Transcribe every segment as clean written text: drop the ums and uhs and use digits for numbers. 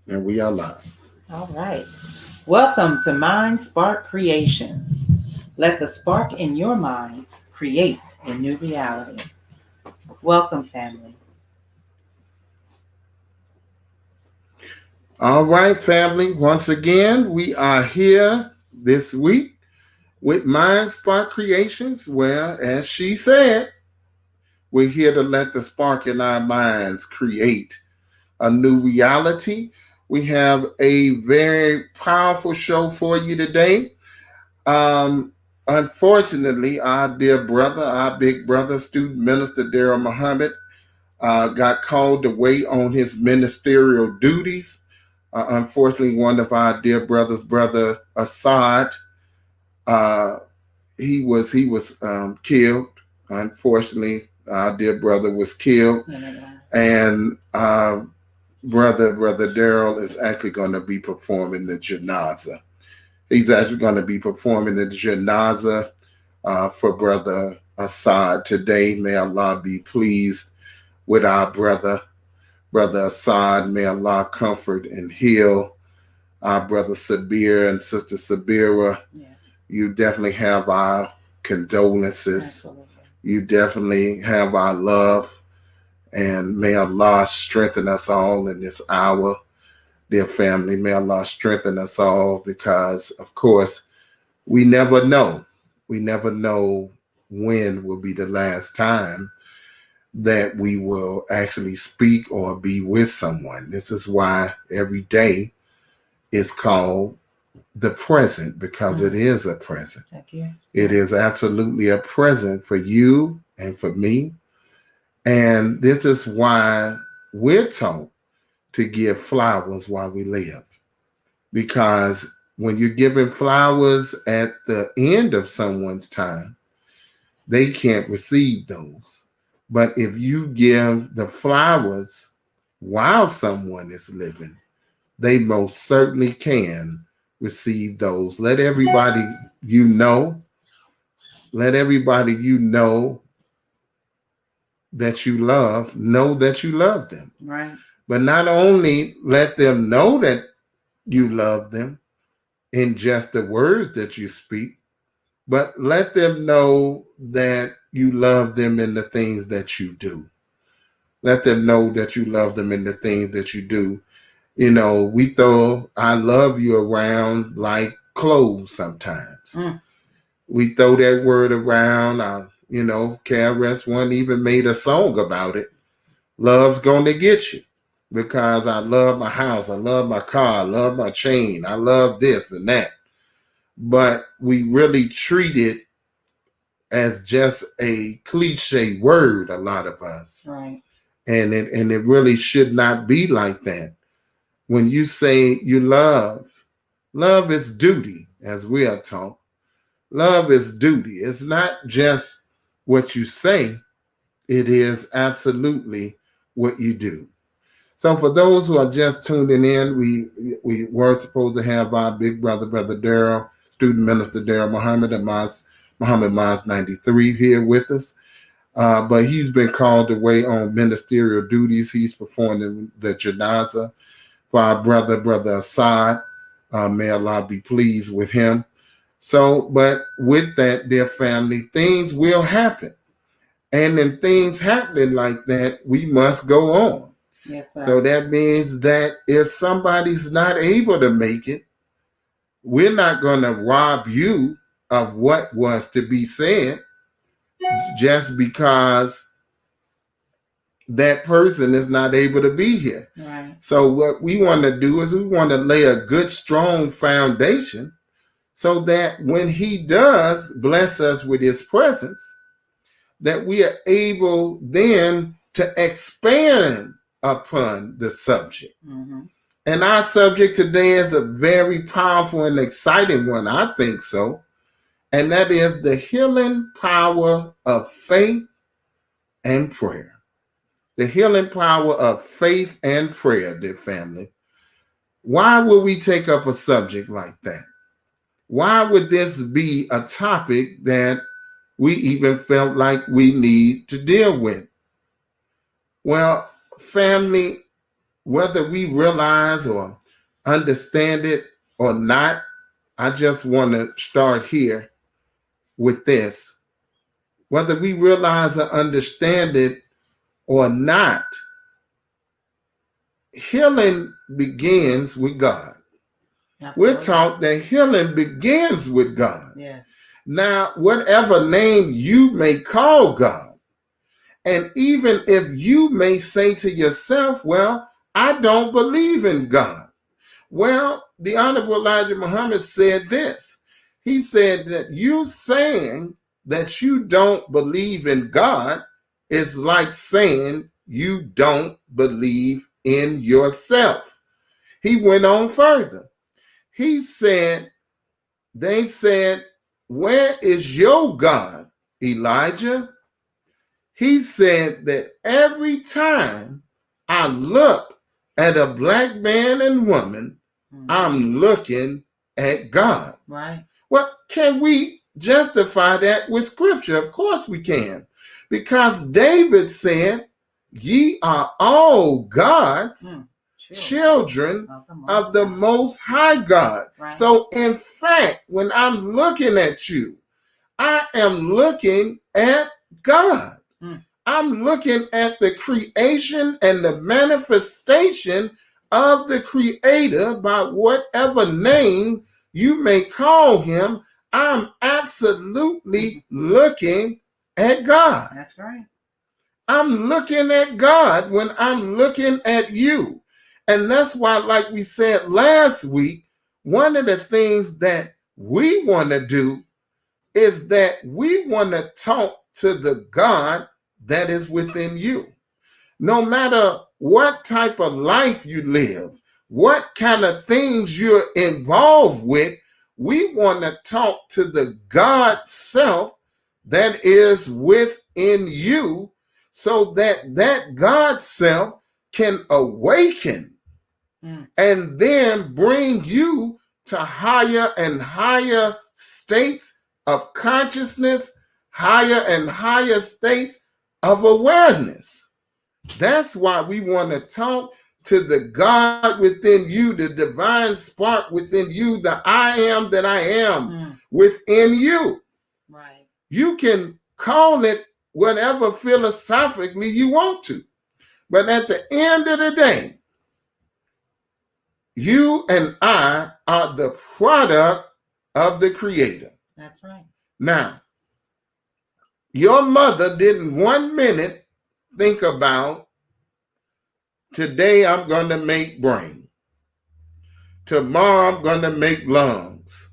And we are live. All right. Welcome to Mind Spark Creations. Let the spark in your mind create a new reality. Welcome, family. All right, family. Once again, we are here this week with Mind Spark Creations, where, as she said, we're here to let the spark in our minds create a new reality. We have a very powerful show for you today. Um, Unfortunately, our dear brother, our big brother, student minister Daryl Muhammad, got called away on his ministerial duties. Unfortunately, one of our dear brothers, brother Assad, uh, he was killed. Unfortunately, our dear brother was killed, and brother Daryl is actually going to be performing the janaza. He's actually going to be performing the janaza for brother Assad today. May Allah be pleased with our brother Assad. May Allah comfort and heal our brother Sabir and sister Sabira. Yes, You definitely have our condolences. absolutely. You definitely have our love. And may Allah strengthen us all in this hour, dear family. May Allah strengthen us all because, of course, we never know. We never know when will be the last time that we will actually speak or be with someone. This is why every day is called the present because it is a present. Thank you. It is absolutely a present for you and for me. And this is why we're taught to give flowers while we live. Because when you're giving flowers at the end of someone's time, they can't receive those. But if you give the flowers while someone is living, they most certainly can receive those. You know, let everybody you know that you love them. Right. But not only let them know that you love them in just the words that you speak, but let them know that you love them in the things that you do. Let them know that you love them in the things that you do. You know, we throw I love you around like clothes sometimes. Mm. We throw that word around. KRS One even made a song about it. Love's gonna get you because I love my house, I love my car, I love my chain, I love this and that. But we really treat it as just a cliche word, a lot of us. Right. And it really should not be like that. When you say you love is duty, as we are taught. Love is duty. It's not just what you say, it is absolutely what you do. So for those who are just tuning in, we were supposed to have our big brother, Brother Daryl, student minister Daryl Muhammad Mas 93 here with us. But he's been called away on ministerial duties. He's performing the janaza for our brother Assad. May Allah be pleased with him. So, but with that, dear family, things will happen. And in things happening like that, we must go on. Yes, sir. So that means that if somebody's not able to make it, we're not going to rob you of what was to be said just because that person is not able to be here. Right. So what we want to do is we want to lay a good, strong foundation so that when he does bless us with his presence, that we are able then to expand upon the subject. Mm-hmm. And our subject today is a very powerful and exciting one, I think so. And that is the healing power of faith and prayer. The healing power of faith and prayer, dear family. Why would we take up a subject like that? Why would this be a topic that we even felt like we need to deal with? Well, family, whether we realize or understand it or not, I just want to start here with this. Whether we realize or understand it or not, healing begins with God. We're Absolutely. taught that healing begins with God. Yes. Now, whatever name you may call God, and even if you may say to yourself, well, I don't believe in God. Well, the Honorable Elijah Muhammad said this. He said that you saying that you don't believe in God is like saying you don't believe in yourself. He went on further. He said, they said, where is your God, Elijah? He said that every time I look at a black man and woman, I'm looking at God. Right. Well, can we justify that with scripture? Of course we can. Because David said, ye are all God's children of the Most High God. Right. So in fact, when I'm looking at you, I am looking at God. I'm looking at the creation and the manifestation of the Creator by whatever name you may call him. I'm absolutely looking at God. That's right. I'm looking at God when I'm looking at you. And that's why, like we said last week, one of the things that we want to do is that we want to talk to the God that is within you. No matter what type of life you live, what kind of things you're involved with, we want to talk to the God self that is within you so that that God self can awaken and then bring you to higher and higher states of consciousness, higher and higher states of awareness. That's why we want to talk to the God within you, the divine spark within you, the I am that I am within you. Right. You can call it whatever philosophically you want to. But at the end of the day, you and I are the product of the Creator. That's right. Now, your mother didn't 1 minute think about, today I'm going to make brain. Tomorrow I'm going to make lungs.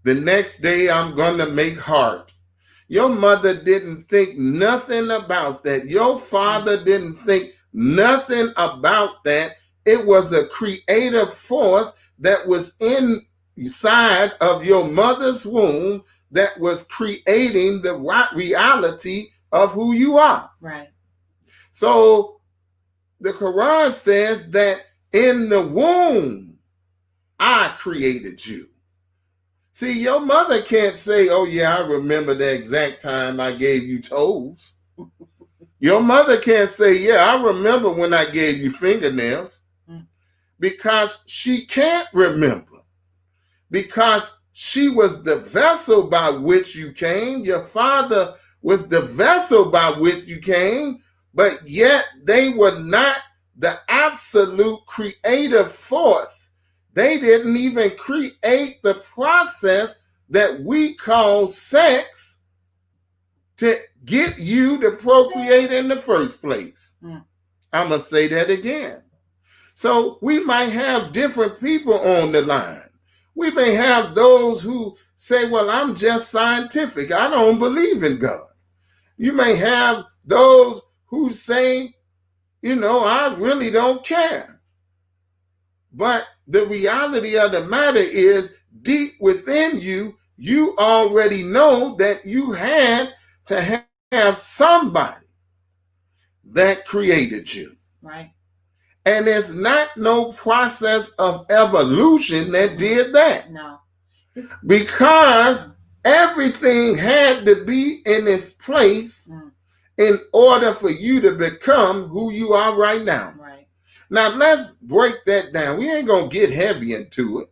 The next day I'm going to make heart. Your mother didn't think nothing about that. Your father didn't think nothing about that. It was a creative force that was inside of your mother's womb that was creating the reality of who you are. Right. So the Quran says that in the womb, I created you. See, your mother can't say, oh yeah, I remember the exact time I gave you toes. Your mother can't say, yeah, I remember when I gave you fingernails. Because she can't remember. Because she was the vessel by which you came. Your father was the vessel by which you came, but yet they were not the absolute creative force. They didn't even create the process that we call sex to get you to procreate in the first place. I'm going to say that again. So we might have different people on the line. We may have those who say, well, I'm just scientific. I don't believe in God. You may have those who say, I really don't care. But the reality of the matter is, deep within you, you already know that you had to have somebody that created you. Right. And it's not no process of evolution that did that. No. Because everything had to be in its place in order for you to become who you are right now. Right. Now let's break that down. We ain't gonna get heavy into it.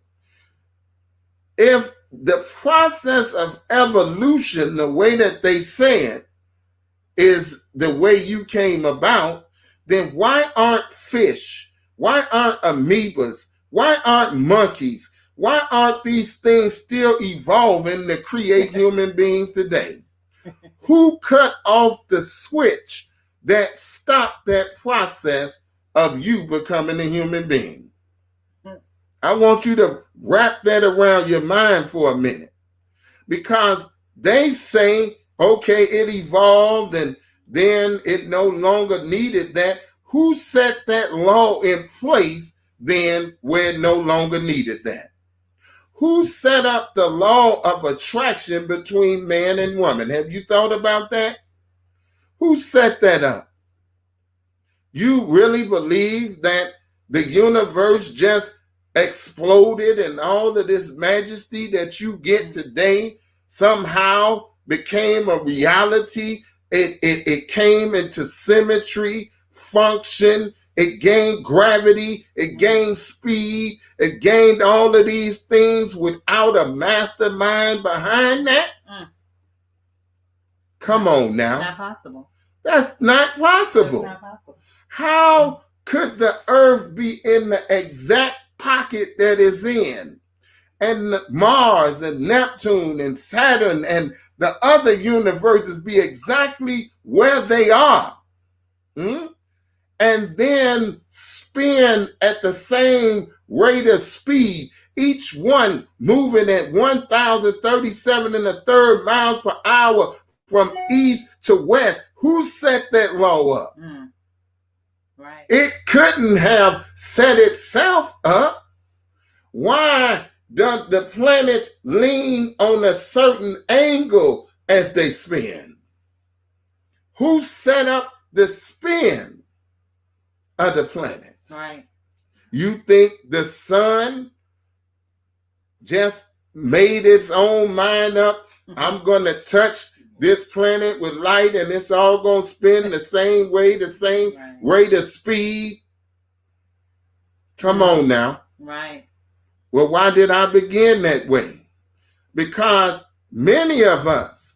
If the process of evolution, the way that they say it, is the way you came about, then why aren't fish? Why aren't amoebas? Why aren't monkeys? Why aren't these things still evolving to create human beings today? Who cut off the switch that stopped that process of you becoming a human being? I want you to wrap that around your mind for a minute, because they say, okay, it evolved and then it no longer needed that. Who set that law in place then where it no longer needed that? Who set up the law of attraction between man and woman? Have you thought about that? Who set that up? You really believe that the universe just exploded and all of this majesty that you get today somehow became a reality? It came into symmetry, function, it gained gravity, it gained speed, it gained all of these things without a mastermind behind that? Come on now. It's not possible. That's not possible. That's not possible. How could the earth be in the exact pocket that is in? And Mars and Neptune and Saturn and the other universes be exactly where they are? And then spin at the same rate of speed, each one moving at 1,037 and a third miles per hour from east to west. Who set that law up? Right. It couldn't have set itself up. Why do the planets lean on a certain angle as they spin? Who set up the spin of the planets? Right. You think the sun just made its own mind up? I'm going to touch this planet with light and it's all going to spin the same way, the same rate of speed? Come on now. Right. Well, why did I begin that way? Because many of us,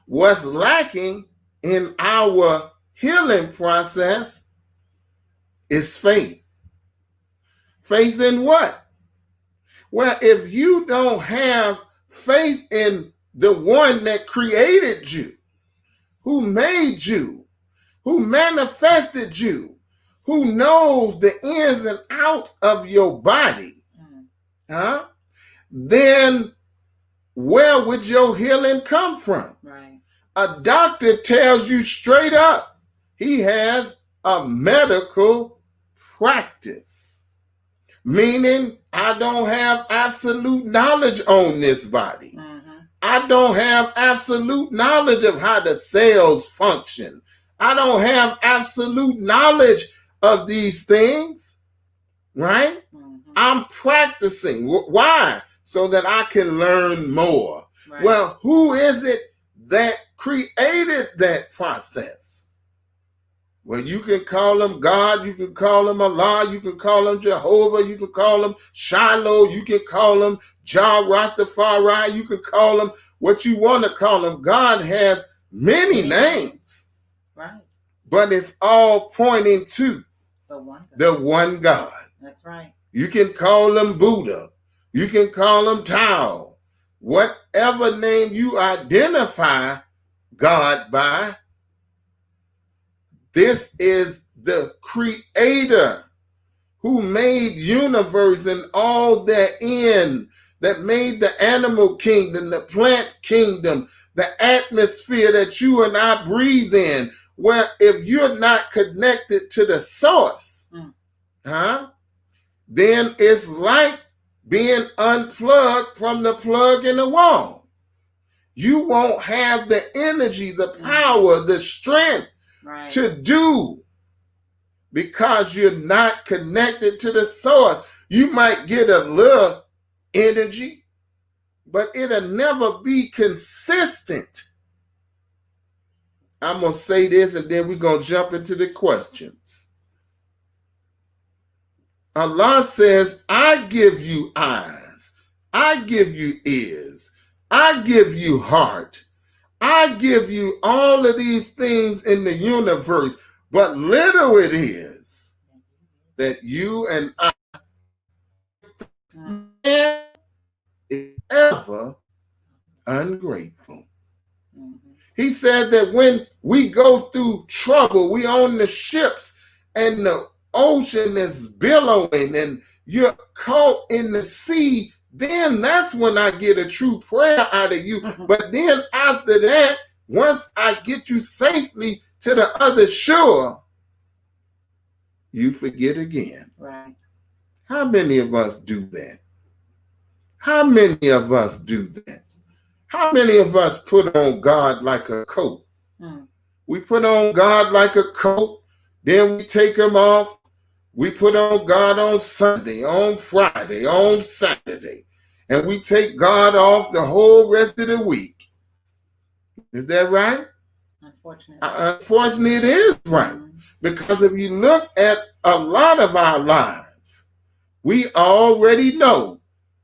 what's lacking in our healing process is faith. Faith in what? Well, if you don't have faith in the one that created you, who made you, who manifested you, who knows the ins and outs of your body, then where would your healing come from? Right. A doctor tells you straight up he has a medical practice, meaning I don't have absolute knowledge on this body. I don't have absolute knowledge of how the cells function. I don't have absolute knowledge of these things, right? I'm practicing. Why? So that I can learn more. Right. Well, who is it that created that process? Well, you can call him God, you can call him Allah, you can call him Jehovah, you can call him Shiloh, you can call him Jah Rastafari, you can call him what you want to call him. God has many names. Right. But it's all pointing to the one God. That's right. You can call him Buddha. You can call him Tao. Whatever name you identify God by, this is the creator who made universe and all therein, that made the animal kingdom, the plant kingdom, the atmosphere that you and I breathe in. Well, if you're not connected to the source, then it's like being unplugged from the plug in the wall. You won't have the energy, the power, the strength to do, because you're not connected to the source. You might get a little energy, but it'll never be consistent. I'm going to say this and then we're going to jump into the questions. Allah says, I give you eyes, I give you ears, I give you heart, I give you all of these things in the universe, but little it is that you and I, man, is ever ungrateful. He said that when we go through trouble, we on the ships and the ocean is billowing and you're caught in the sea, then that's when I get a true prayer out of you. But then after that, once I get you safely to the other shore, you forget again. Right. How many of us do that? How many of us do that? How many of us put on God like a coat? We put on God like a coat, then we take him off. We put on God on Sunday, on Friday, on Saturday, and we take God off the whole rest of the week. Is that right? Unfortunately, it is right. Because if you look at a lot of our lives, we already know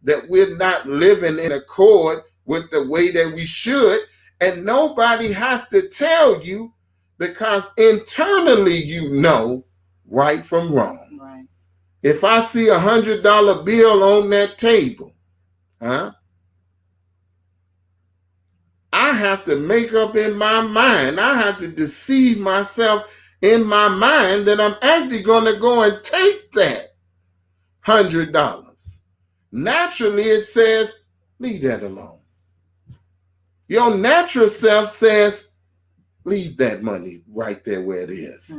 that we're not living in accord with the way that we should, and nobody has to tell you, because internally you know right from wrong. Right. If I see $100 bill on that table, I have to make up in my mind, I have to deceive myself in my mind that I'm actually going to go and take that $100. Naturally, it says, leave that alone. Your natural self says, leave that money right there where it is.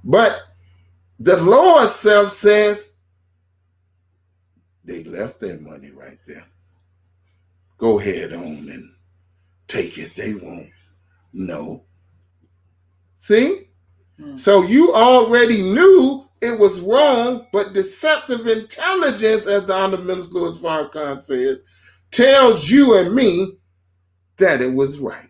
But the lower self says, they left their money right there. Go ahead on and take it. They won't know. See? So you already knew it was wrong, but deceptive intelligence, as the Honorable Minister Louis Farrakhan says, tells you and me that it was right.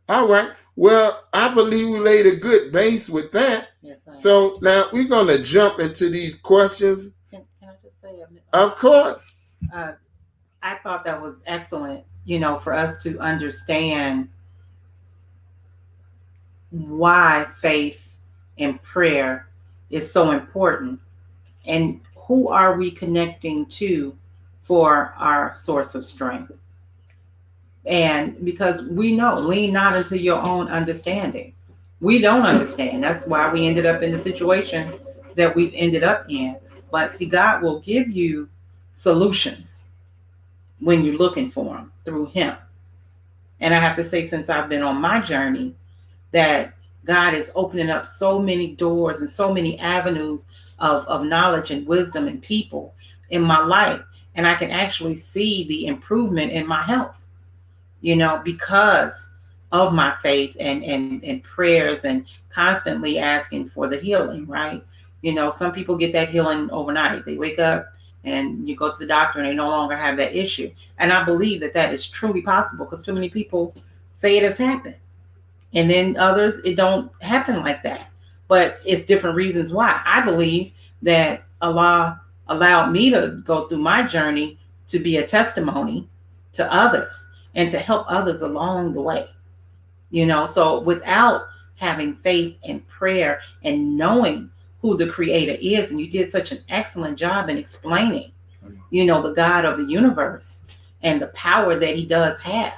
All right. Well, I believe we laid a good base with that. Yes, so now we're going to jump into these questions. Can I just say a minute? Of course. I thought that was excellent, for us to understand why faith and prayer is so important, and who are we connecting to for our source of strength. And because we know, lean not into your own understanding. We don't understand. That's why we ended up in the situation that we've ended up in. But see, God will give you solutions when you're looking for them through him. And I have to say, since I've been on my journey, that God is opening up so many doors and so many avenues of knowledge and wisdom and people in my life. And I can actually see the improvement in my health, because of my faith and prayers and constantly asking for the healing, right? Some people get that healing overnight. They wake up and you go to the doctor and they no longer have that issue. And I believe that that is truly possible, because too many people say it has happened. And then others, it don't happen like that. But it's different reasons why. I believe that Allah allowed me to go through my journey to be a testimony to others and to help others along the way. So without having faith and prayer and knowing who the creator is, and you did such an excellent job in explaining, the God of the universe and the power that he does have,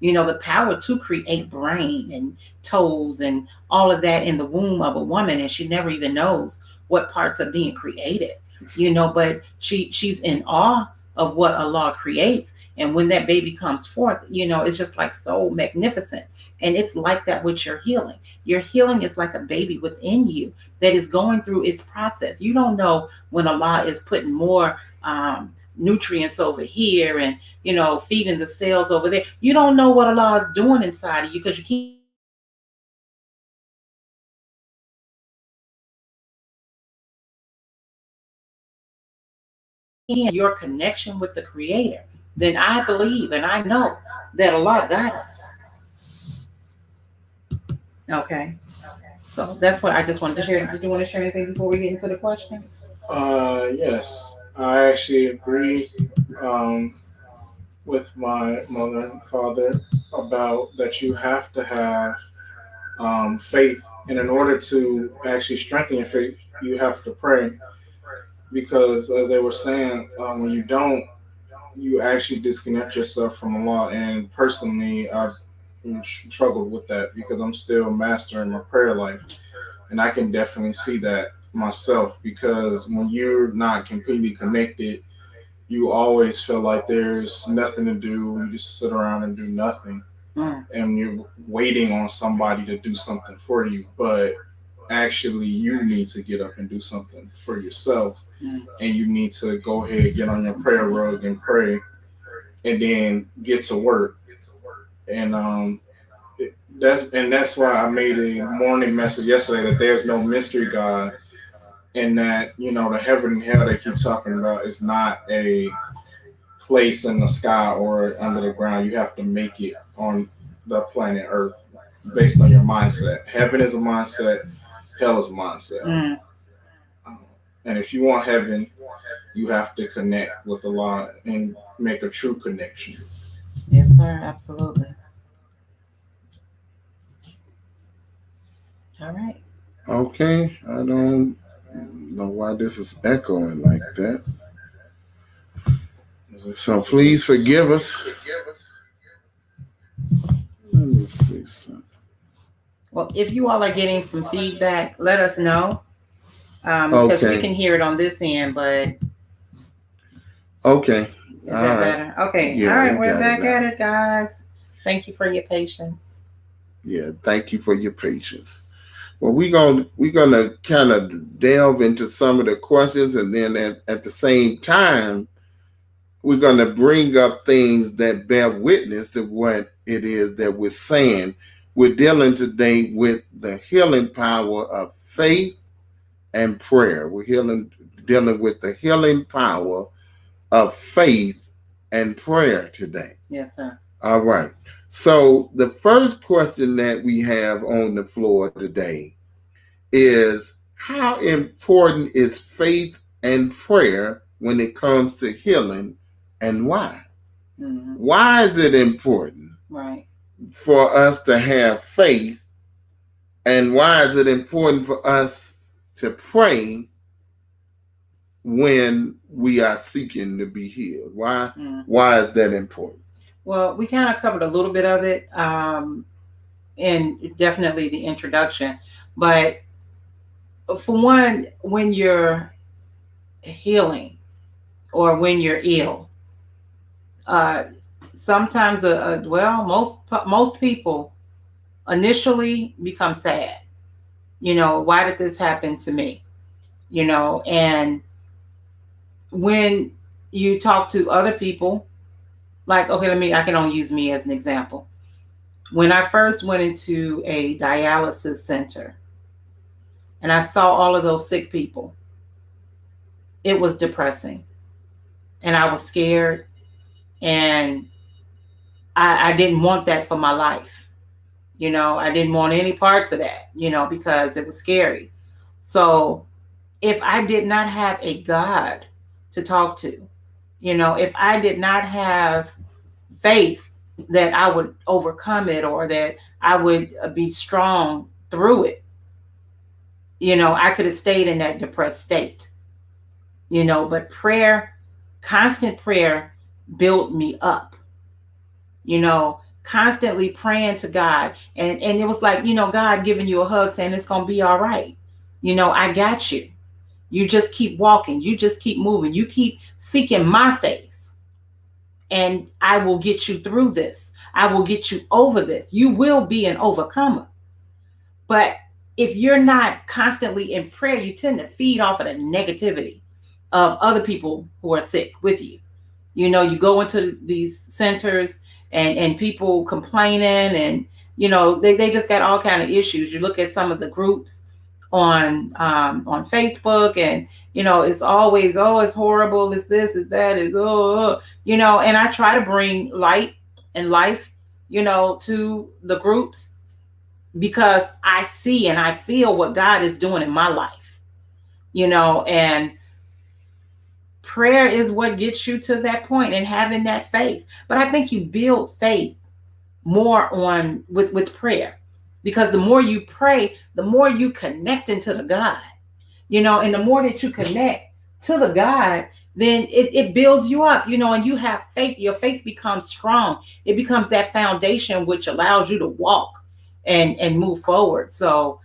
the power to create brain and toes and all of that in the womb of a woman, and she never even knows what parts are being created, but she's in awe of what Allah creates. And when that baby comes forth, it's just like so magnificent. And it's like that with your healing. Your healing is like a baby within you that is going through its process. You don't know when Allah is putting more nutrients over here and, feeding the cells over there. You don't know what Allah is doing inside of you, because you can't. Your connection with the creator, then I believe and I know that Allah got us. Okay. So that's what I just wanted to share. Did you want to share anything before we get into the questions? Yes, I actually agree um, with my mother and father about that you have to have faith, and in order to actually strengthen your faith, you have to pray. Because as they were saying, when you don't, you actually disconnect yourself from Allah. And personally, I've struggled with that because I'm still mastering my prayer life, and I can definitely see that myself. Because when you're not completely connected, you always feel like there's nothing to do. You just sit around and do nothing, Mm. and you're waiting on somebody to do something for you. But actually, you need to get up and do something for yourself, Mm. and you need to go ahead, get on your prayer rug and pray, and then get to work. And that's why I made a morning message yesterday that there's no mystery God, and that the heaven and hell they keep talking about is not a place in the sky or under the ground. You have to make it on the planet Earth based on your mindset. Heaven is a mindset, hell is a mindset. Mm. Um, and if you want heaven, you have to connect with the law and make a true connection. Yes, sir. Absolutely. All right. Okay, I don't know why this is echoing like that. So please forgive us. Let me see something. Well, if you all are getting some feedback, let us know because we Okay, can hear it on this end. But okay, is all that right. better? Okay. All Yeah, right. we We're got it back now. at it, guys. Thank you for your patience. Yeah, thank you for your patience. Well, we're gonna kind of delve into some of the questions, and then at the same time, we're gonna bring up things that bear witness to what it is that we're saying. We're dealing today with the healing power of faith and prayer. Dealing with the healing power of faith and prayer today. Yes, sir. All right. So the first question that we have on the floor today is, how important is faith and prayer when it comes to healing, and why? Mm-hmm. Why is it important Right. for us to have faith, and why is it important for us to pray when we are seeking to be healed? Why Mm. why is that important? Well, we kind of covered a little bit of it in definitely the introduction. But for one, when you're healing or when you're ill, uh, sometimes, well, most people initially become sad. Why did this happen to me? And when you talk to other people, like, okay, I can only use me as an example. When I first went into a dialysis center and I saw all of those sick people, it was depressing and I was scared, and I didn't want that for my life. I didn't want any parts of that, because it was scary. So if I did not have a God to talk to, if I did not have faith that I would overcome it or that I would be strong through it, I could have stayed in that depressed state, but prayer, constant prayer built me up, constantly praying to God. And it was like, God giving you a hug saying it's going to be all right. I got you. You just keep walking. You just keep moving. You keep seeking my face, and I will get you through this. I will get you over this. You will be an overcomer. But if you're not constantly in prayer, you tend to feed off of the negativity of other people who are sick with you. You go into these centers and people complaining, and they just got all kind of issues. You look at some of the groups on Facebook, and it's always, oh, it's horrible, it's this, it's that, it's and I try to bring light and life to the groups, because I see and I feel what God is doing in my life, and prayer is what gets you to that point and having that faith. But I think you build faith more on with prayer, because the more you pray, the more you connect into the God, and the more that you connect to the God, then it builds you up, and you have faith. Your faith becomes strong. It becomes that foundation which allows you to walk and move forward. So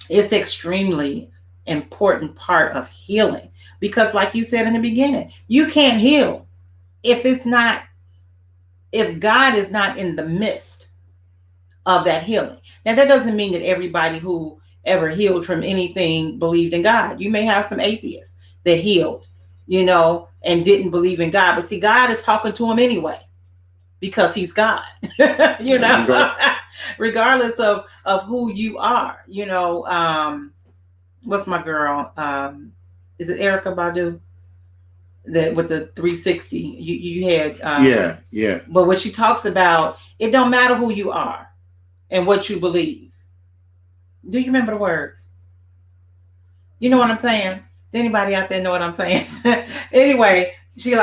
it's extremely important part of healing, because like you said in the beginning, you can't heal if it's not if God is not in the midst of that healing. Now, that doesn't mean that everybody who ever healed from anything believed in God. You may have some atheists that healed, and didn't believe in God. But see, God is talking to them anyway, because he's God, regardless of who you are. What's my girl? Is it Erica Badu? That with the 360, you had yeah. But what she talks about, it don't matter who you are and what you believe. Do you remember the words? You know what I'm saying? Does anybody out there know what I'm saying? Anyway, she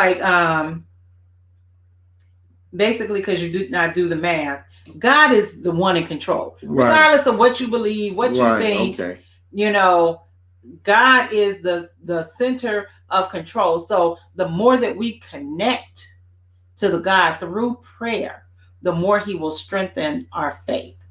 basically, because you do not do the math, God is the one in control, regardless of what you believe, what you think. Okay. God is the center of control. So the more that we connect to the God through prayer, the more he will strengthen our faith.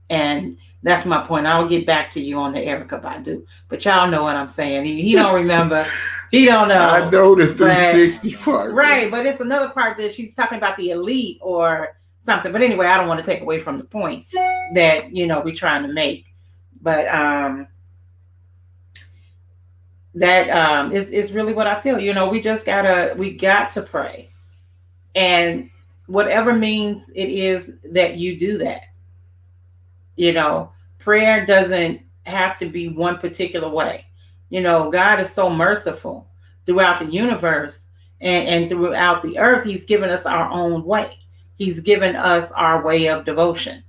And that's my point. I'll get back to you on the Erica Badu, but y'all know what I'm saying. He don't remember. He don't know. I know the 360 part. Right, but it's another part that she's talking about the elite or something. But anyway, I don't want to take away from the point that we're trying to make. But that is really what I feel. We got to pray, and whatever means it is that you do that. Prayer doesn't have to be one particular way. God is so merciful throughout the universe and throughout the earth. He's given us our own way. He's given us our way of devotion,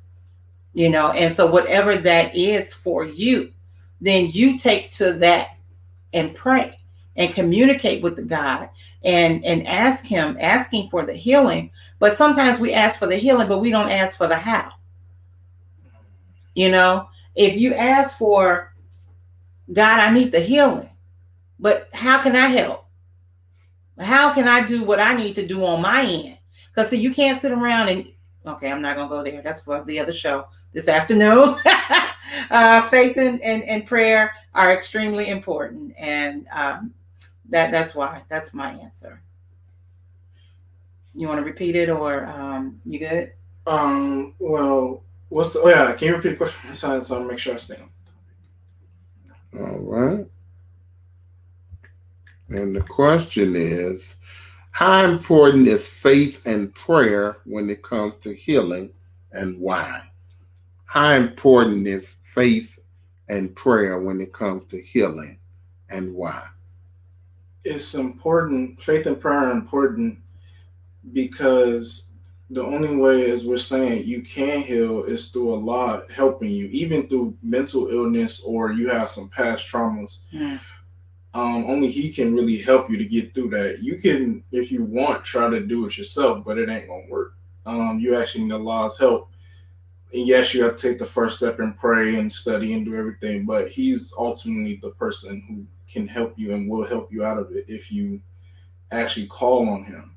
and so whatever that is for you, then you take to that and pray and communicate with the God and asking for the healing. But sometimes we ask for the healing, but we don't ask for the how. If you ask for, God, I need the healing, but how can I help? How can I do what I need to do on my end? Because see, you can't sit around and, okay, I'm not going to go there. That's for the other show this afternoon. Faith and prayer are extremely important. And that's why. That's my answer. You want to repeat it, or you good? Well, can you repeat the question? So I'll make sure I stay on. All right. And the question is, how important is faith and prayer when it comes to healing, and why? How important is faith and prayer when it comes to healing, and why? It's important. Faith and prayer are important because the only way, as we're saying, you can heal is through Allah helping you, even through mental illness or you have some past traumas. Only he can really help you to get through that. You can, if you want, try to do it yourself, but it ain't gonna work. You actually need Allah's help. And yes, you have to take the first step and pray and study and do everything, but he's ultimately the person who can help you and will help you out of it if you actually call on him.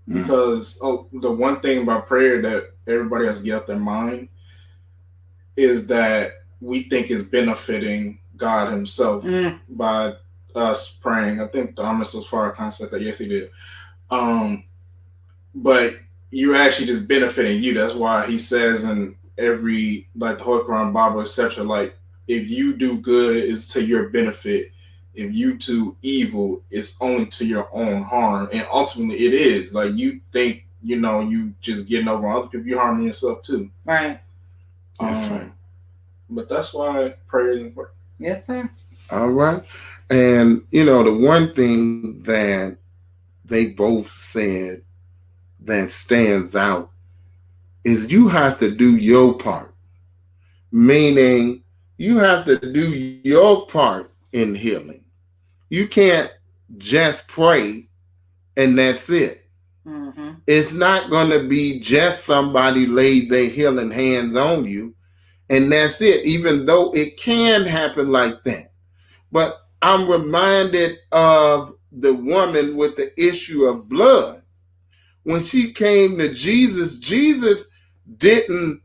Because the one thing about prayer that everybody has to get out their mind is that we think is benefiting God himself by us praying. I think Thomas Farrakhan said that. Yes, he did. But you're actually just benefiting you. That's why he says in every, like the Holy Quran, Bible, etc., like if you do good, it's to your benefit. If you do evil, it's only to your own harm. And ultimately it is. Like you think, you just getting over on other people, you're harming yourself too. Right. That's right. But that's why prayer is important. Yes, sir. All right. And, the one thing that they both said that stands out is you have to do your part, meaning you have to do your part in healing. You can't just pray and that's it. Mm-hmm. It's not going to be just somebody laid their healing hands on you and that's it, even though it can happen like that. But I'm reminded of the woman with the issue of blood. When she came to Jesus, Jesus didn't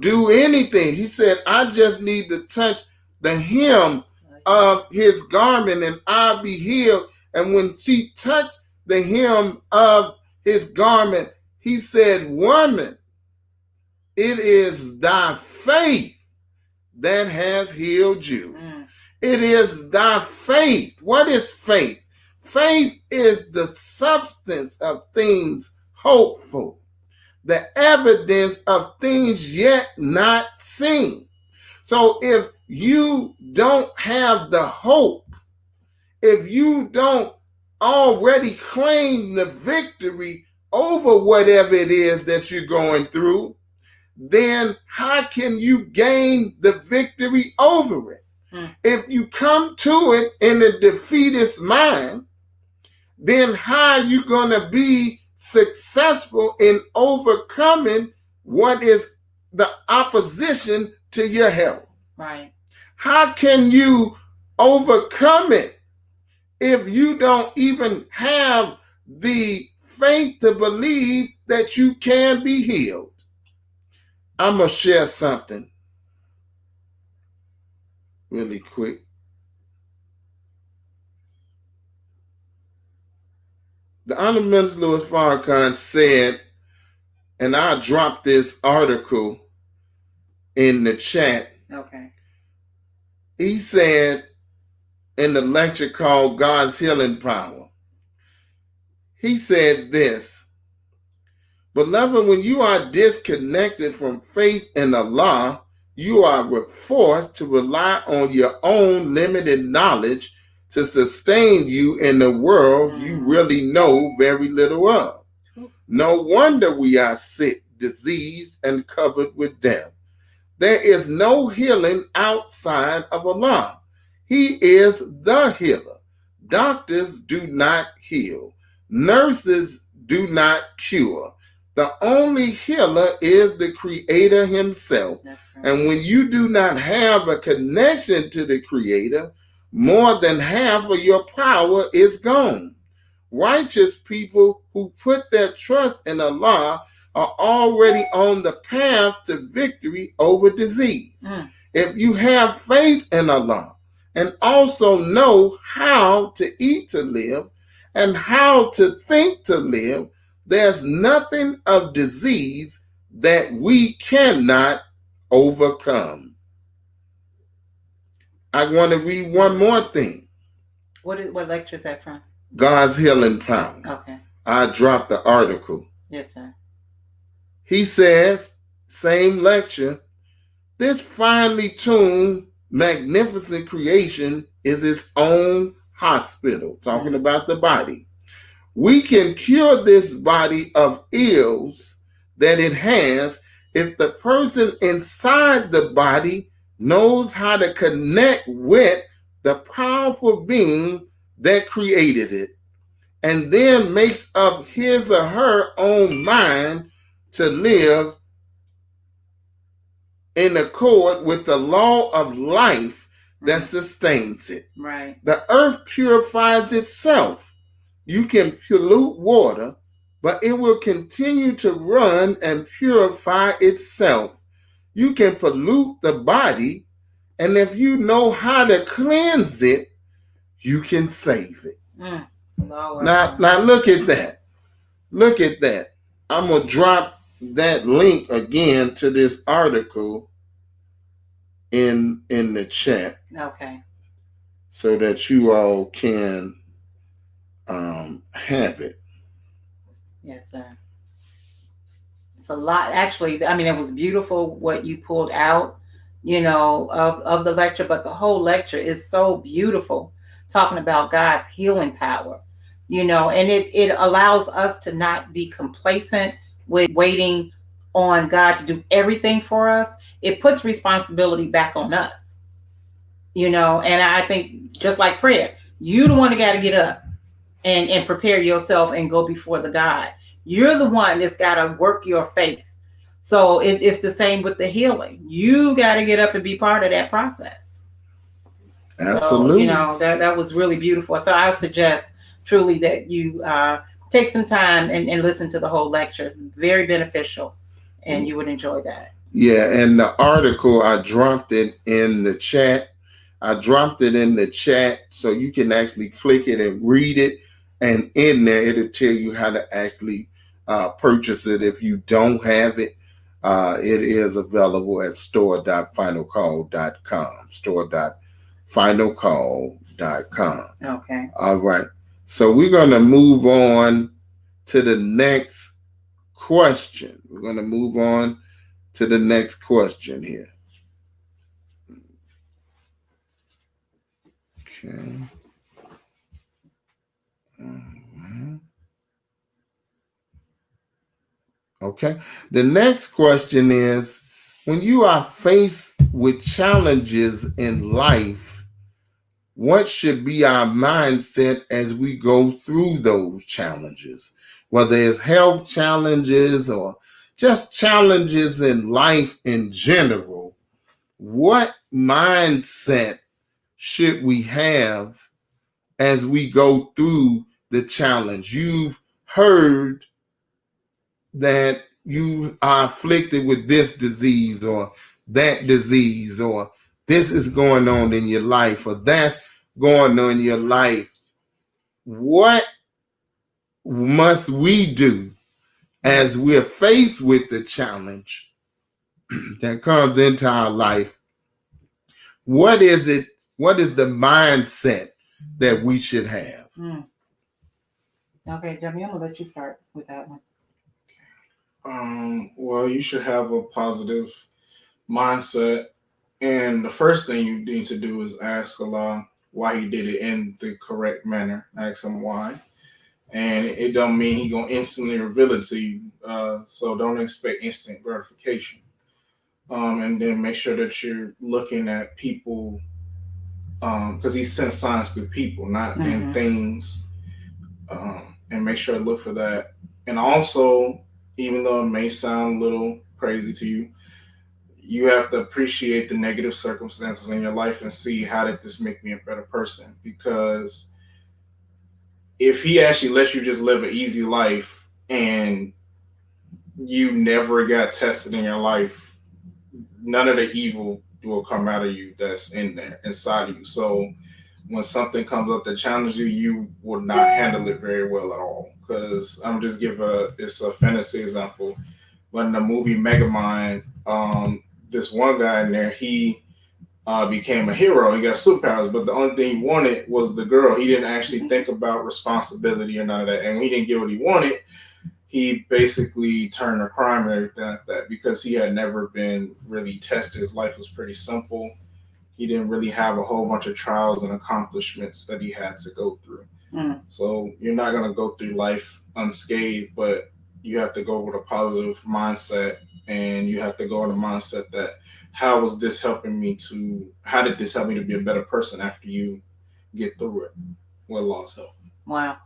do anything. He said, I just need to touch the hem of his garment and I'll be healed. And when she touched the hem of his garment, he said, woman, it is thy faith that has healed you. It is thy faith. What is faith? Faith is the substance of things hopeful, the evidence of things yet not seen. So if you don't have the hope, if you don't already claim the victory over whatever it is that you're going through, then how can you gain the victory over it? If you come to it in a defeatist mind, then how are you going to be successful in overcoming what is the opposition to your health? Right. How can you overcome it if you don't even have the faith to believe that you can be healed? I'm going to share something really quick. The Honorable Minister Louis Farrakhan said, and I dropped this article in the chat. Okay. He said in the lecture called God's Healing Power, he said this, beloved, when you are disconnected from faith in Allah, you are forced to rely on your own limited knowledge to sustain you in a world you really know very little of. No wonder we are sick, diseased, and covered with death. There is no healing outside of Allah. He is the healer. Doctors do not heal. Nurses do not cure. The only healer is the Creator himself. Right. And when you do not have a connection to the Creator, more than half of your power is gone. Righteous people who put their trust in Allah are already on the path to victory over disease. If you have faith in Allah and also know how to eat to live and how to think to live, there's nothing of disease that we cannot overcome. I want to read one more thing. What lecture is that from? God's Healing Power. Okay. I dropped the article. Yes, sir. He says, same lecture, this finely tuned, magnificent creation is its own hospital, talking about the body. We can cure this body of ills that it has if the person inside the body knows how to connect with the powerful being that created it, and then makes up his or her own mind to live in accord with the law of life that sustains it. Right. The earth purifies itself. You can pollute water, but it will continue to run and purify itself. You can pollute the body, and if you know how to cleanse it, you can save it. Now look at that. Look at that. I'm going to drop that link again to this article in the chat. Okay. So that you all can have it. Yes, sir. It's a lot. Actually, I mean, it was beautiful what you pulled out, of the lecture, but the whole lecture is so beautiful, talking about God's healing power, and it allows us to not be complacent with waiting on God to do everything for us, it puts responsibility back on us. And I think just like prayer, you the one that got to get up and prepare yourself and go before the God. You're the one that's got to work your faith. So it's the same with the healing. You got to get up and be part of that process. Absolutely. So, that was really beautiful. So I would suggest truly that you take some time and listen to the whole lecture. It's very beneficial and you would enjoy that. Yeah, and the article, I dropped it in the chat. So you can actually click it and read it. And in there, it'll tell you how to actually purchase it if you don't have it. It is available at store.finalcall.com. Store.finalcall.com. Okay. All right. So we're going to move on to the next question. Here. Okay. Okay. The next question is, when you are faced with challenges in life, what should be our mindset as we go through those challenges? Whether it's health challenges or just challenges in life in general, what mindset should we have as we go through the challenge? You've heard that you are afflicted with this disease or that disease, or this is going on in your life, or that's going on in your life. What must we do as we're faced with the challenge that comes into our life? What is it? What is the mindset that we should have? Okay, Jimmy, I'm gonna let you start with that one. Well, you should have a positive mindset, and the first thing you need to do is ask Allah why He did it in the correct manner. Ask Him why, and it don't mean He gonna instantly reveal it to you. So don't expect instant gratification. And then make sure that you're looking at people, because He sends signs through people, not in things. And make sure to look for that. And also, even though it may sound a little crazy to you, you have to appreciate the negative circumstances in your life and see, how did this make me a better person? Because if He actually lets you just live an easy life and you never got tested in your life, none of the evil will come out of you that's in there inside of you. So when something comes up that challenges you, you will not handle it very well at all. Because I'm just it's a fantasy example. But in the movie Megamind, this one guy in there, he became a hero. He got superpowers, but the only thing he wanted was the girl. He didn't actually think about responsibility or none of that. And when he didn't get what he wanted, he basically turned to crime and everything like that, because he had never been really tested. His life was pretty simple. He didn't really have a whole bunch of trials and accomplishments that he had to go through. So you're not going to go through life unscathed, but you have to go with a positive mindset, and you have to go in a mindset that, how did this help me to be a better person after you get through it with Allah's help? Wow,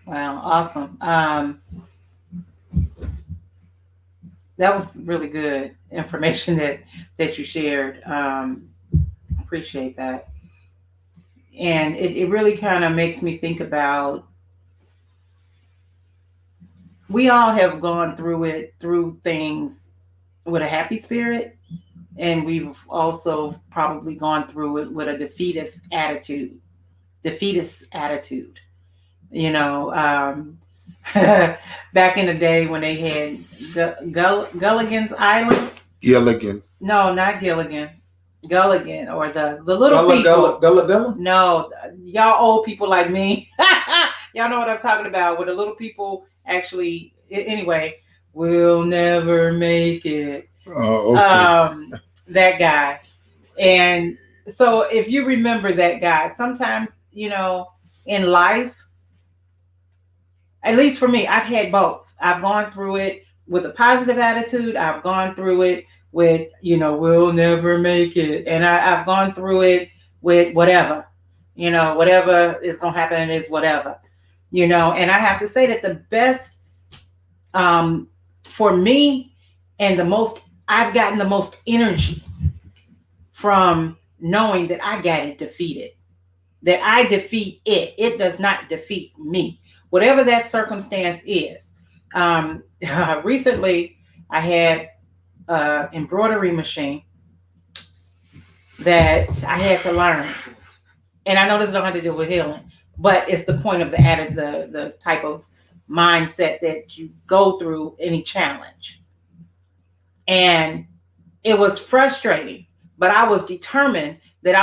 awesome. That was really good information that you shared. Appreciate that. And it really kind of makes me think about, we all have gone through things with a happy spirit, and we've also probably gone through it with a defeatist attitude. Back in the day when they had Gilligan's Island. Gilligan. No, not Gilligan. Gulligan, or the little people. Gullah. No, y'all old people like me. Y'all know what I'm talking about. Where the little people actually, anyway, will never make it. Oh, okay. That guy. And so if you remember that guy, sometimes, in life, at least for me, I've had both. I've gone through it with a positive attitude. I've gone through it with, we'll never make it. And I've gone through it with whatever, whatever is going to happen is whatever, and I have to say that the best for me and I've gotten the most energy from knowing that I got it defeated, that I defeat it. It does not defeat me, whatever that circumstance is. Recently, I had an embroidery machine that I had to learn. And I know this don't have to do with healing, but it's the point of the type of mindset that you go through any challenge. And it was frustrating, but I was determined that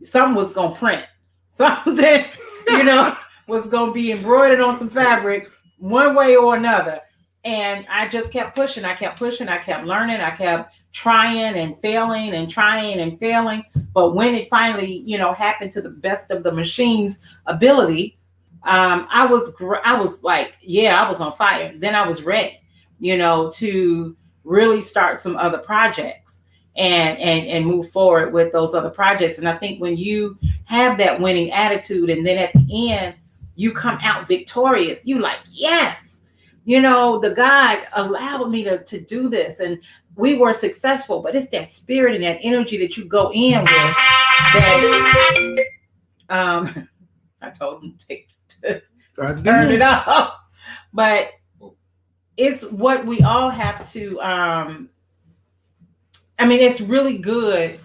something was going to print. Something, was going to be embroidered on some fabric one way or another. And I just kept pushing. I kept learning. I kept trying and failing and trying and failing. But when it finally, happened to the best of the machine's ability, I was like, I was on fire. Then I was ready, to really start some other projects and move forward with those other projects. And I think when you have that winning attitude, and then at the end, you come out victorious, you like, yes, the God allowed me to do this, and we were successful. But it's that spirit and that energy that you go in with that I told him to turn it off. But it's what we all have to it's really good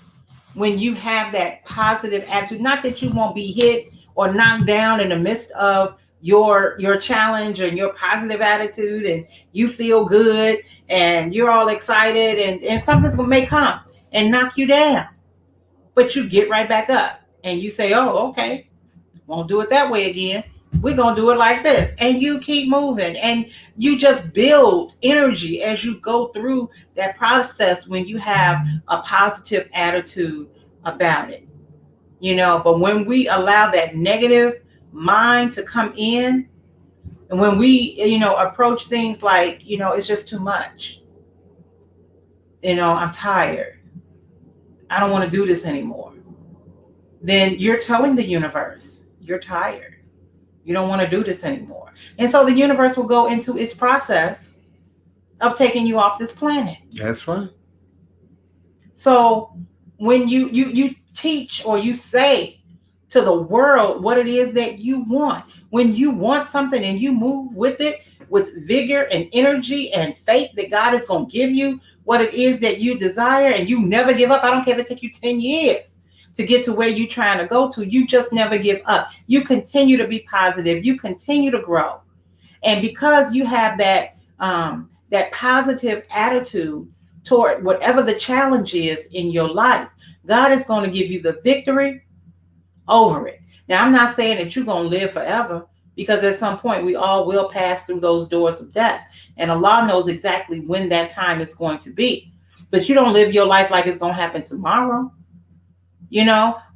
when you have that positive attitude. Not that you won't be hit or knocked down in the midst of your challenge and your positive attitude, and you feel good and you're all excited, and something's may come and knock you down, but you get right back up and you say, oh, okay, won't do it that way again. We're going to do it like this. And you keep moving, and you just build energy as you go through that process when you have a positive attitude about it. But when we allow that negative mind to come in, and when we approach things like it's just too much, I'm tired, I don't want to do this anymore, then you're telling the universe you're tired, you don't want to do this anymore. And so the universe will go into its process of taking you off this planet. That's right. So when you teach or you say to the world what it is that you want, when you want something and you move with it with vigor and energy and faith that God is going to give you what it is that you desire, and you never give up. I don't care if it takes you 10 years to get to where you're trying to go to. You just never give up. You continue to be positive. You continue to grow. And because you have that positive attitude toward whatever the challenge is in your life, God is going to give you the victory over it. Now, I'm not saying that you're going to live forever, because at some point we all will pass through those doors of death. And Allah knows exactly when that time is going to be. But you don't live your life like it's going to happen tomorrow.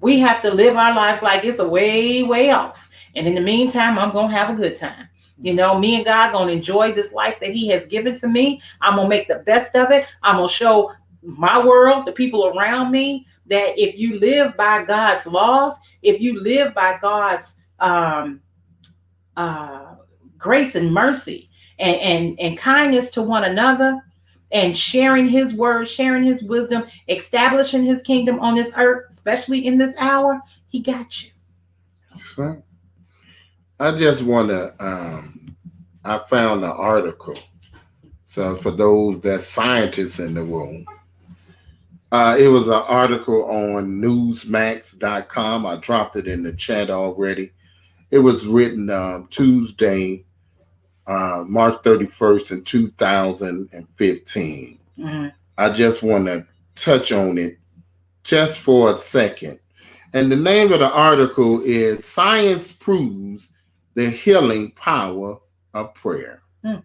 We have to live our lives like it's a way, way off. And in the meantime, I'm going to have a good time. Me and God going to enjoy this life that he has given to me. I'm going to make the best of it. I'm going to show my world, the people around me, that if you live by God's laws, if you live by God's grace and mercy and kindness to one another, and sharing his word, sharing his wisdom, establishing his kingdom on this earth, especially in this hour, he got you. That's right. I just want to, I found an article. So for those that scientists in the room, it was an article on newsmax.com. I dropped it in the chat already. It was written Tuesday, March 31st in 2015. Mm-hmm. I just want to touch on it just for a second. And the name of the article is Science Proves the Healing Power of Prayer. Mm.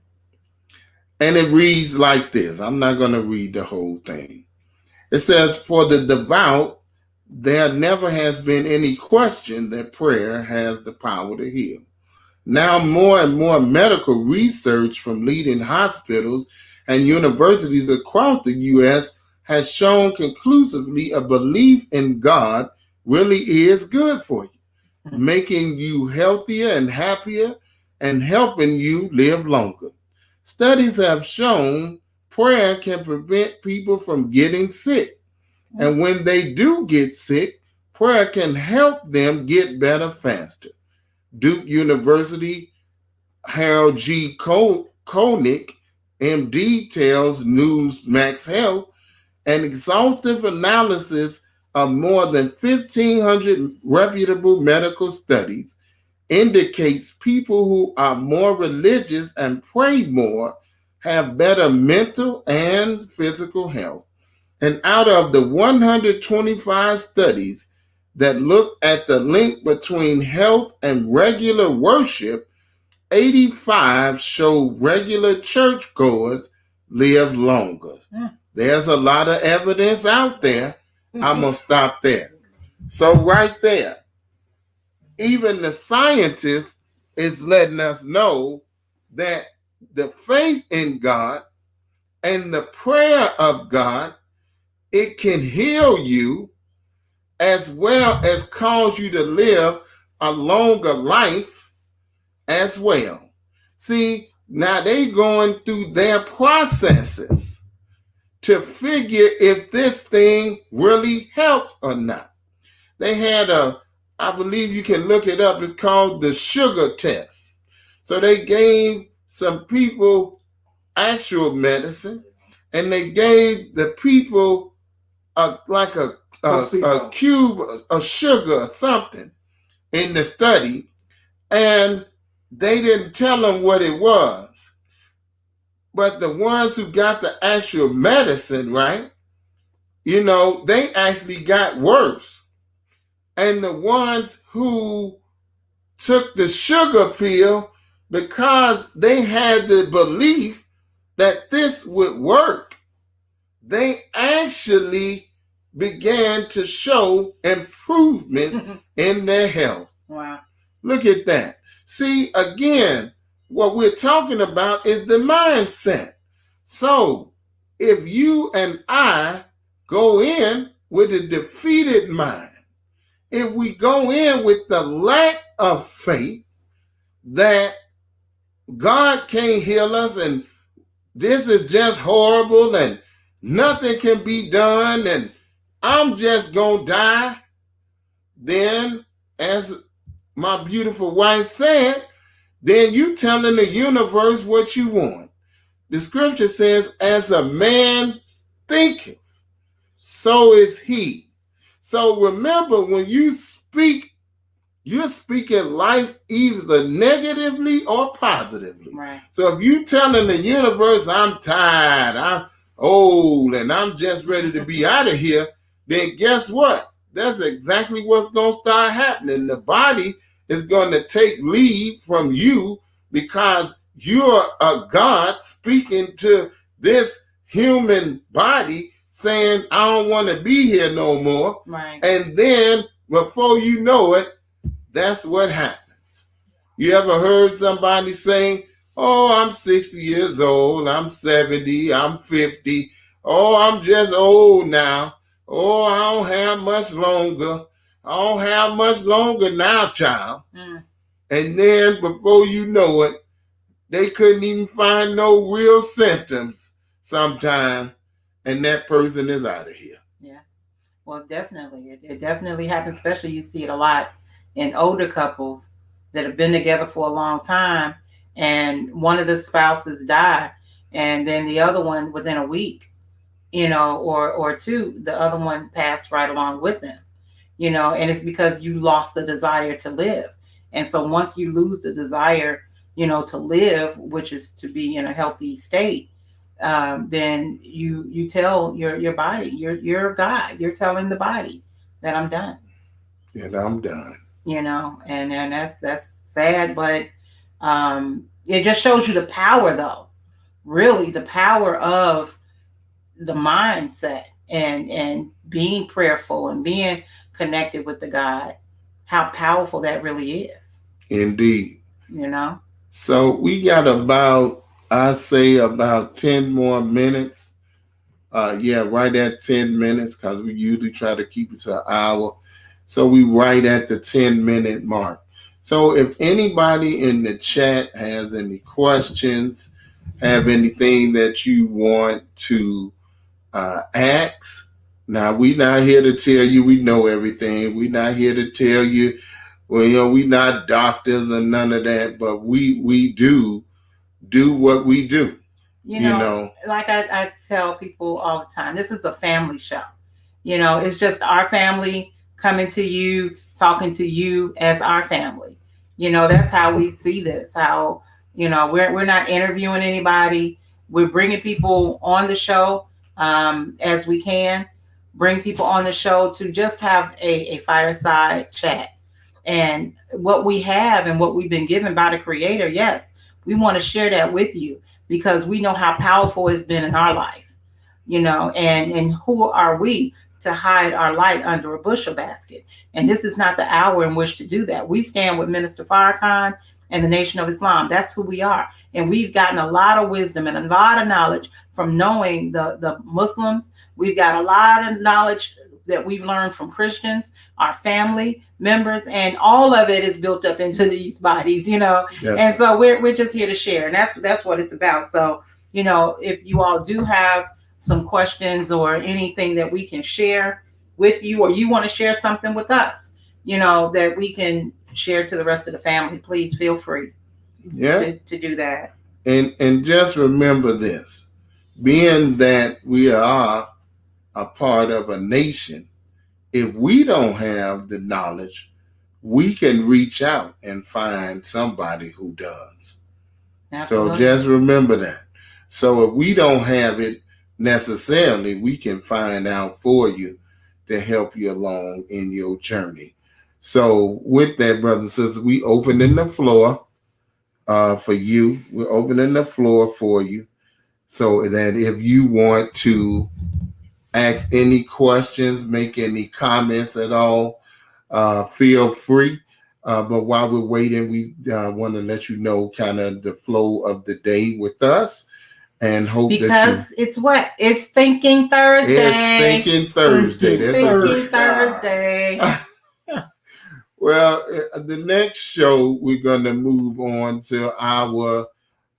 And it reads like this. I'm not going to read the whole thing. It says, for the devout, there never has been any question that prayer has the power to heal. Now, more and more medical research from leading hospitals and universities across the U.S. has shown conclusively a belief in God really is good for you, making you healthier and happier and helping you live longer. Studies have shown prayer can prevent people from getting sick. And when they do get sick, prayer can help them get better faster. Duke University Harold G. Koenig, MD, tells Newsmax Health an exhaustive analysis of more than 1,500 reputable medical studies indicates people who are more religious and pray more have better mental and physical health. And out of the 125 studies that looked at the link between health and regular worship, 85 show regular churchgoers live longer. There's a lot of evidence out there. I'm going to stop there. So, right there, even the scientists is letting us know that the faith in God and the prayer of God, it can heal you as well as cause you to live a longer life as well. See, now they going through their processes to figure if this thing really helps or not. They had I believe you can look it up, it's called the sugar test. So they gave some people actual medicine and they gave the people like a cube of sugar or something in the study, and they didn't tell them what it was. But the ones who got the actual medicine, right, they actually got worse. And the ones who took the sugar pill, because they had the belief that this would work, they actually began to show improvements in their health. Wow. Look at that. See, again, what we're talking about is the mindset. So, if you and I go in with a defeated mind, if we go in with the lack of faith that God can't heal us and this is just horrible and nothing can be done and I'm just gonna die, then, as my beautiful wife said, then you telling the universe what you want. The scripture says, as a man thinketh, so is he. So remember, when you speak, you're speaking life either negatively or positively. Right. So if you telling the universe, I'm tired, I'm old, and I'm just ready to be out of here, then guess what? That's exactly what's going to start happening. The body is going to take leave from you because you're a God speaking to this human body saying, I don't want to be here no more. Right. And then before you know it, that's what happens. You ever heard somebody saying, oh, I'm 60 years old, I'm 70, I'm 50. Oh, I'm just old now. Oh, I don't have much longer. I don't have much longer now, child. And then before you know it, they couldn't even find no real symptoms sometime, and that person is out of here. Yeah. Well, definitely. It definitely happens, especially you see it a lot in older couples that have been together for a long time, and one of the spouses die, and then the other one within a week, or two, the other one passed right along with them, and it's because you lost the desire to live. And so once you lose the desire, to live, which is to be in a healthy state, then you tell your body, you're God, you're telling the body that I'm done. And I'm done. And that's sad, but it just shows you the power, though, really the power of the mindset and being prayerful and being connected with the God, how powerful that really is. Indeed. you know. So we got about, I'd say about 10 more minutes. Yeah, right at 10 minutes because we usually try to keep it to an hour. So we right at the 10-minute mark. So if anybody in the chat has any questions, have anything that you want to ask, now we not here to tell you we know everything. We not here to tell you, well, we not doctors and none of that, but we do what we do. You You know, know, like I tell people all the time, this is a family show. You know, it's just our family coming to you, talking to you as our family. You know, that's how we see this. How, we're not interviewing anybody. We're bringing people on the show as we can. Bring people on the show to just have a fireside chat. And what we have and what we've been given by the Creator, yes, we want to share that with you because we know how powerful it's been in our life, and who are we to hide our light under a bushel basket? And this is not the hour in which to do that. We stand with Minister Farrakhan and the Nation of Islam. That's who we are. And we've gotten a lot of wisdom and a lot of knowledge from knowing the Muslims. We've got a lot of knowledge that we've learned from Christians, our family members, and all of it is built up into these bodies, yes. And so we're just here to share, and that's what it's about. So, if you all do have some questions or anything that we can share with you, or you want to share something with us, that we can share to the rest of the family, please feel free to do that. And just remember this, being that we are a part of a nation, if we don't have the knowledge, we can reach out and find somebody who does. Absolutely. So just remember that. So if we don't have it necessarily, we can find out for you to help you along in your journey. So with that, brothers and sisters, we opening the floor for you. We're opening the floor for you so that if you want to ask any questions, make any comments at all, feel free. But while we're waiting, we want to let you know kind of the flow of the day with us, and hope because it's Thinking Thursday. It's Thinking Thursday. Thinking Thursday. Well, the next show we're going to move on to our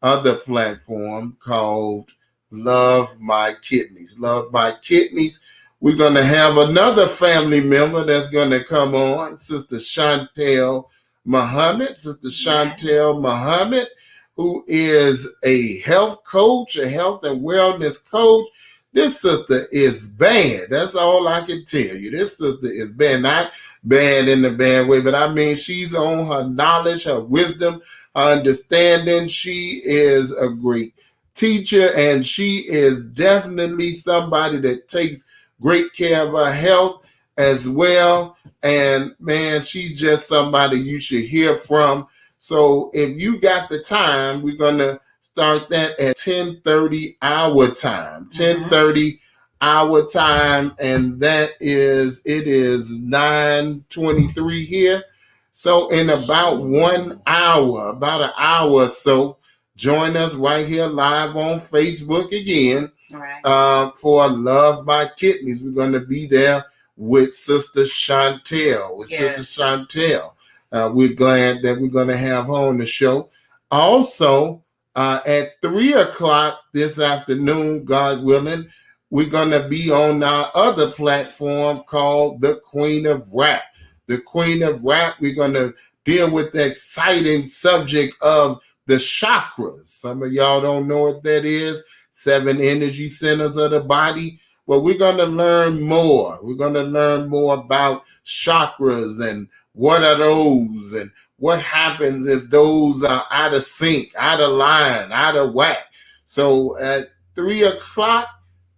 other platform called Love My Kidneys. Love My Kidneys. We're going to have another family member that's going to come on, Sister Chantel Muhammad. Sister Chantel Muhammad, who is a health coach, a health and wellness coach. This sister is bad. That's all I can tell you. This sister is bad. Not bad in the bad way, but I mean, she's on her knowledge, her wisdom, her understanding. She is a great teacher, and she is definitely somebody that takes great care of her health as well. And man, she's just somebody you should hear from. So if you got the time, we're going to start that at 10:30 our time. 10:30 our time, and it is 9:23 here. So in about 1 hour, about an hour or so, join us right here live on Facebook again. Right. For Love My Kidneys. We're going to be there with Sister Chantel. Yes. Sister Chantel. We're glad that we're going to have her on the show. Also, at 3 o'clock this afternoon, God willing, we're going to be on our other platform called The Queen of Rap. The Queen of Rap, we're going to deal with the exciting subject of the chakras. Some of y'all don't know what that is. 7 energy centers of the body. Well, we're going to learn more. We're going to learn more about chakras and what are those and what happens if those are out of sync, out of line, out of whack. So at 3 o'clock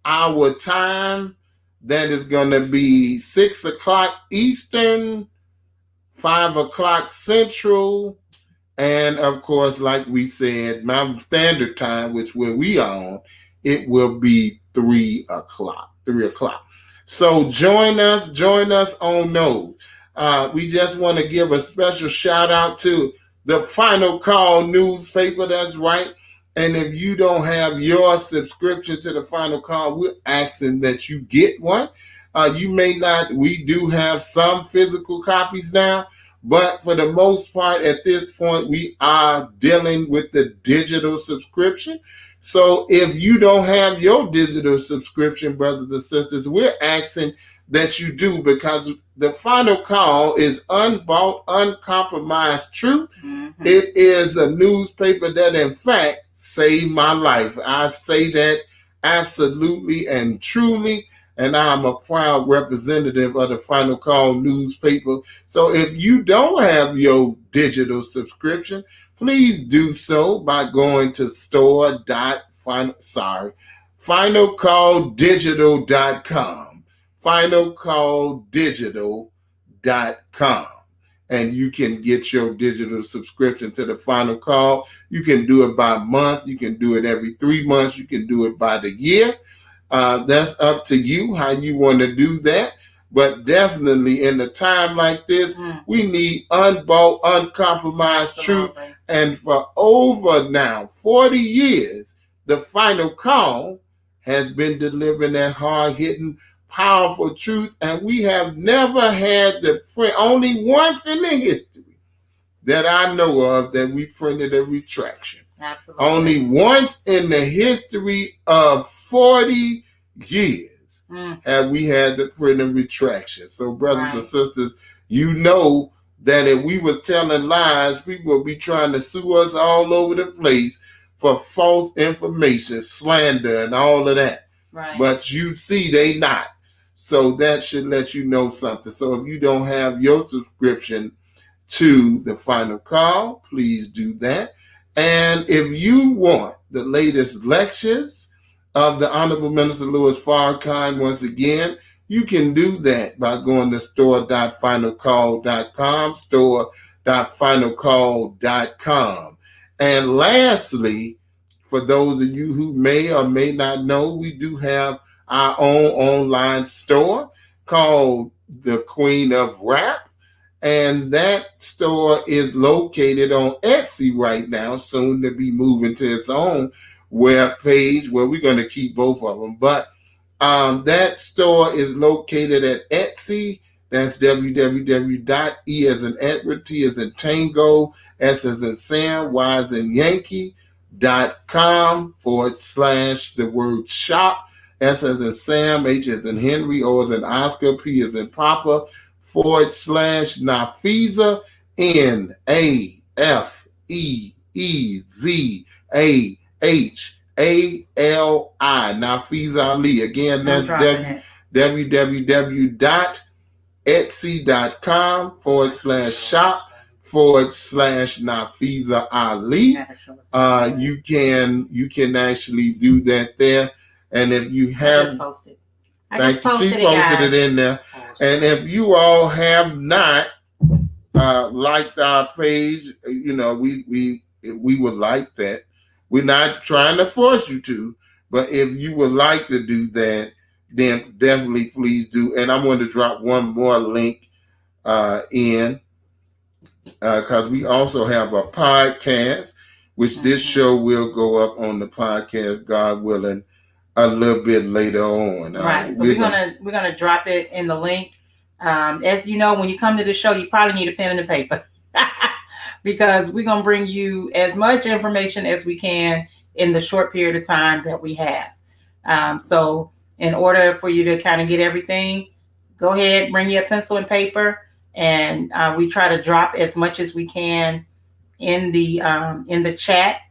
our time, that is going to be 6 o'clock Eastern, 5 o'clock Central, and of course, like we said, Mountain Standard Time, which where we are on, it will be 3 o'clock. 3 o'clock. So join us on those. We just want to give a special shout out to the Final Call newspaper. That's right. And if you don't have your subscription to the Final Call, we're asking that you get one. You may not, we do have some physical copies now, but for the most part, at this point, we are dealing with the digital subscription. So if you don't have your digital subscription, brothers and sisters, we're asking that you do, because the Final Call is unbought, uncompromised truth. Mm-hmm. It is a newspaper that, in fact, saved my life. I say that absolutely and truly, and I'm a proud representative of the Final Call newspaper. So if you don't have your digital subscription, please do so by going to finalcalldigital.com. finalcalldigital.com. And you can get your digital subscription to the Final Call. You can do it by month. You can do it every 3 months. You can do it by the year. That's up to you how you want to do that. But definitely in a time like this, we need unbought, uncompromised truth. And for over now 40 years, the Final Call has been delivering that hard-hitting, powerful truth. And we have never had only once in the history that I know of that we printed a retraction. Absolutely. Only once in the history of 40 years have we had the print and retraction. So brothers and sisters, you know that if we was telling lies, people would be trying to sue us all over the place for false information, slander, and all of that. Right. But you see, they not. So that should let you know something. So if you don't have your subscription to the Final Call, please do that. And if you want the latest lectures of the Honorable Minister Louis Farrakhan, once again, you can do that by going to store.finalcall.com, store.finalcall.com. And lastly, for those of you who may or may not know, we do have our own online store called The Queen of Rap. And that store is located on Etsy right now, soon to be moving to its own web page where we're going to keep both of them. But that store is located at Etsy. That's www.e as in Edward, T as in Tango, S as in Sam, Y as in Yankee.com/the word shop, S as in Sam, H as in Henry, O as in Oscar, P as in Papa, /Nafiza, NAFEEZAHALI, Nafiza Ali. Again, that's www.etsy.com/shop/Nafiza Ali. You can actually do that there. And if you have, she posted it in there. And if you all have not liked our page, you know, we would like that. We're not trying to force you to, but if you would like to do that, then definitely please do. And I'm going to drop one more link in because we also have a podcast, which this show will go up on the podcast, God willing, a little bit later on. Right. So we're gonna drop it in the link. As you know, when you come to the show, you probably need a pen and a paper because we're gonna bring you as much information as we can in the short period of time that we have. So in order for you to kind of get everything, go ahead, bring your pencil and paper, and we try to drop as much as we can in the chat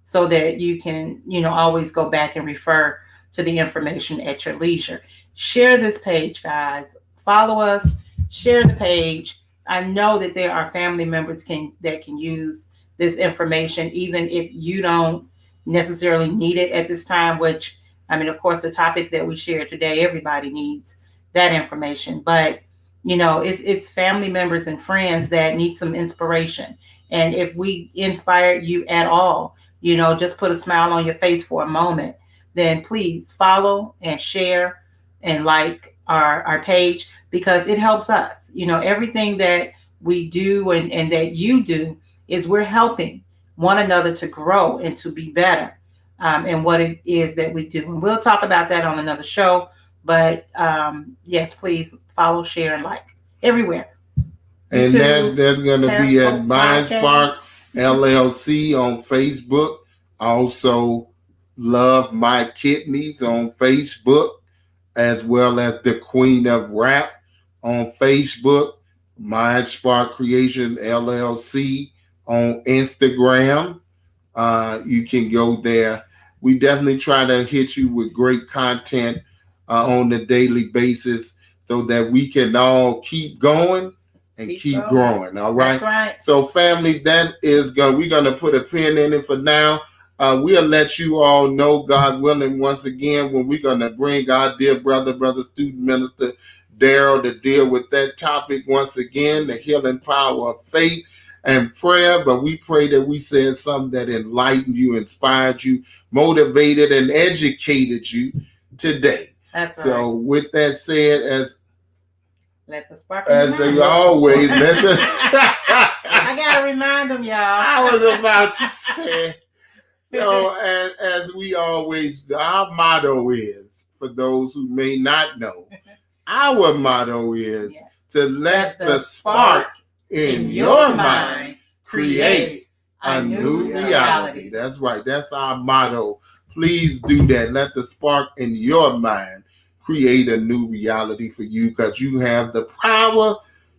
so that you can, always go back and refer to the information at your leisure. Share this page, guys. Follow us. Share the page. I know that there are family members that can use this information, even if you don't necessarily need it at this time, which, of course, the topic that we shared today, everybody needs that information. But, it's family members and friends that need some inspiration. And if we inspired you at all, just put a smile on your face for a moment, then please follow and share and like our page, because it helps us. Everything that we do and that you do is we're helping one another to grow and to be better in what it is that we do. And we'll talk about that on another show. But yes, please follow, share, and like everywhere. And that's going to be at Mind Spark LLC on Facebook. Also, Love My Kidneys on Facebook, as well as The Queen of Rap on Facebook. Mind Spark Creation LLC on Instagram. You can go there. We definitely try to hit you with great content on a daily basis so that we can all keep going and keep growing. All right. That's right. So, family, that is we're gonna put a pin in it for now. We'll let you all know, God willing, once again, when we're gonna bring our dear brother student minister Daryl to deal with that topic once again, the healing power of faith and prayer. But we pray that we said something that enlightened you, inspired you, motivated, and educated you today. That's so right. With that said, let the spark as always, I gotta remind them, y'all. I was about to say, as we always, our motto is, for those who may not know, our motto is to let the spark in your mind create a new reality. That's right. That's our motto. Please do that. Let the spark in your mind create a new reality for you, because you have the power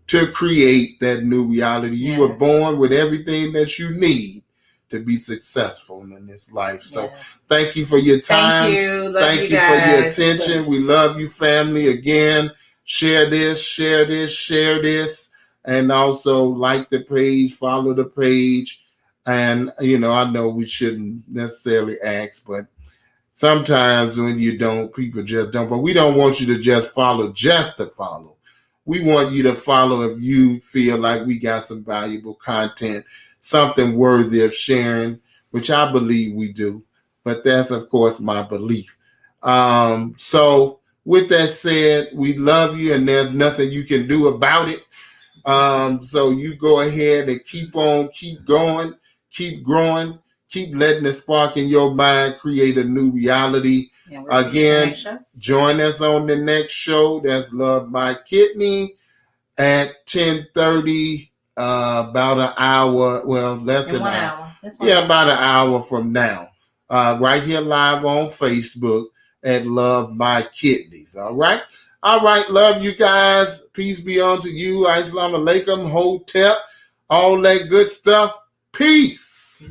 to create that new reality. You were born with everything that you need to be successful in this life. So thank you for your time. Thank you. Thank you for your attention. We love you, family. Again, share this, and also like the page, follow the page. And, I know we shouldn't necessarily ask, but sometimes when you don't, people just don't. But we don't want you to just follow just to follow. We want you to follow if you feel like we got some valuable content, something worthy of sharing, which I believe we do. But that's, of course, my belief. So with that said, we love you, and there's nothing you can do about it. So you go ahead and keep on, keep going, keep growing. Keep letting the spark in your mind create a new reality. Again, join us on the next show. That's Love My Kidney at 10:30, about an hour. Well, less than an hour. About an hour from now. Right here live on Facebook at Love My Kidneys. All right. Love you guys. Peace be unto you. Assalamu alaikum. Hotep. All that good stuff. Peace.